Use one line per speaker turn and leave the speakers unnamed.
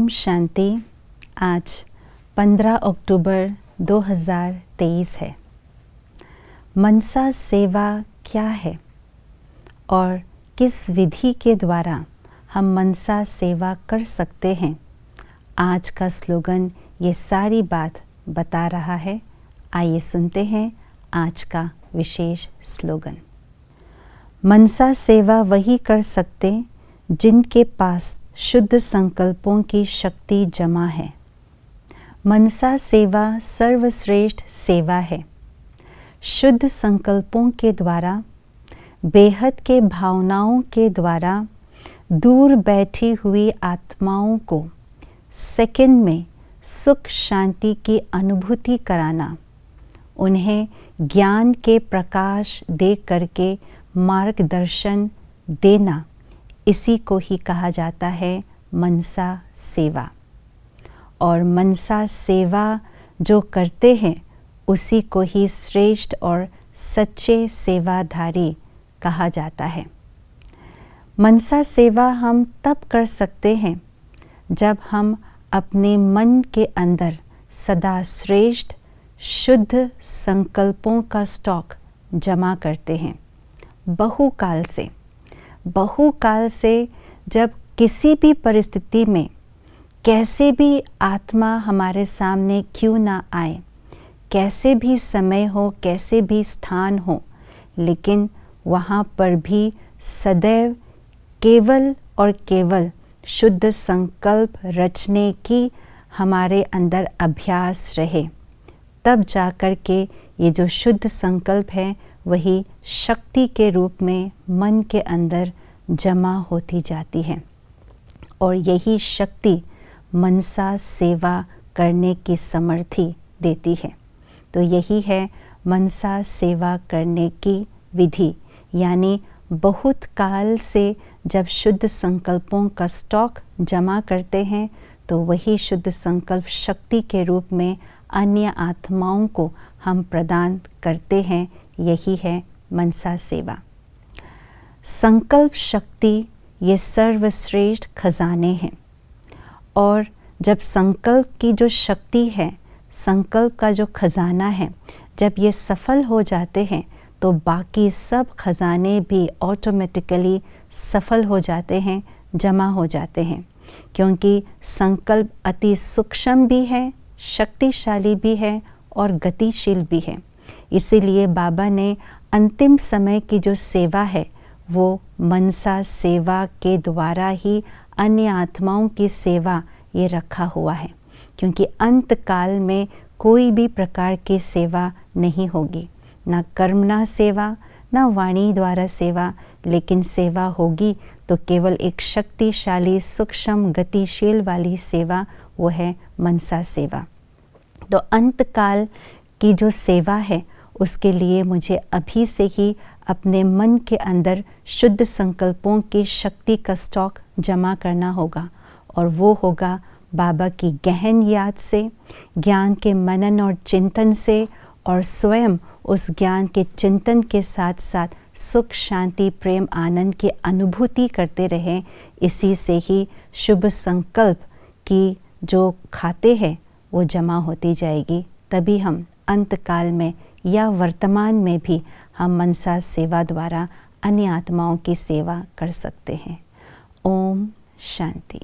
ओम शांति। आज 15 अक्टूबर 2023 है। मनसा सेवा क्या है और किस विधि के द्वारा हम मनसा सेवा कर सकते हैं, आज का स्लोगन ये सारी बात बता रहा है। आइए सुनते हैं आज का विशेष स्लोगन। मनसा सेवा वही कर सकते जिनके पास शुद्ध संकल्पों की शक्ति जमा है। मनसा सेवा सर्वश्रेष्ठ सेवा है। शुद्ध संकल्पों के द्वारा, बेहद के भावनाओं के द्वारा दूर बैठी हुई आत्माओं को सेकंड में सुख शांति की अनुभूति कराना, उन्हें ज्ञान के प्रकाश दे करके मार्गदर्शन देना, इसी को ही कहा जाता है मनसा सेवा। और मनसा सेवा जो करते हैं उसी को ही श्रेष्ठ और सच्चे सेवाधारी कहा जाता है। मनसा सेवा हम तब कर सकते हैं जब हम अपने मन के अंदर सदा श्रेष्ठ शुद्ध संकल्पों का स्टॉक जमा करते हैं। बहुकाल से जब किसी भी परिस्थिति में कैसे भी आत्मा हमारे सामने क्यों ना आए, कैसे भी समय हो, कैसे भी स्थान हो, लेकिन वहाँ पर भी सदैव केवल और केवल शुद्ध संकल्प रचने की हमारे अंदर अभ्यास रहे, तब जाकर के ये जो शुद्ध संकल्प है वही शक्ति के रूप में मन के अंदर जमा होती जाती है। और यही शक्ति मनसा सेवा करने की समर्थी देती है। तो यही है मनसा सेवा करने की विधि, यानी बहुत काल से जब शुद्ध संकल्पों का स्टॉक जमा करते हैं तो वही शुद्ध संकल्प शक्ति के रूप में अन्य आत्माओं को हम प्रदान करते हैं। यही है मनसा सेवा। संकल्प शक्ति ये सर्वश्रेष्ठ खजाने हैं। और जब संकल्प की जो शक्ति है, संकल्प का जो खजाना है, जब ये सफल हो जाते हैं तो बाकी सब खजाने भी ऑटोमेटिकली सफल हो जाते हैं, जमा हो जाते हैं। क्योंकि संकल्प अति सूक्ष्म भी है, शक्तिशाली भी है और गतिशील भी है। इसीलिए बाबा ने अंतिम समय की जो सेवा है वो मनसा सेवा के द्वारा ही अन्य आत्माओं की सेवा ये रखा हुआ है। क्योंकि अंत काल में कोई भी प्रकार की सेवा नहीं होगी, ना कर्मणा सेवा, ना वाणी द्वारा सेवा, लेकिन सेवा होगी तो केवल एक शक्तिशाली सूक्ष्म गतिशील वाली सेवा, वो है मनसा सेवा। तो अंत काल की जो सेवा है उसके लिए मुझे अभी से ही अपने मन के अंदर शुद्ध संकल्पों की शक्ति का स्टॉक जमा करना होगा। और वो होगा बाबा की गहन याद से, ज्ञान के मनन और चिंतन से, और स्वयं उस ज्ञान के चिंतन के साथ साथ सुख शांति प्रेम आनंद की अनुभूति करते रहें। इसी से ही शुभ संकल्प की जो खाते हैं वो जमा होती जाएगी। तभी हम अंत काल में या वर्तमान में भी हम मनसा सेवा द्वारा अन्य आत्माओं की सेवा कर सकते हैं। ओम शांति।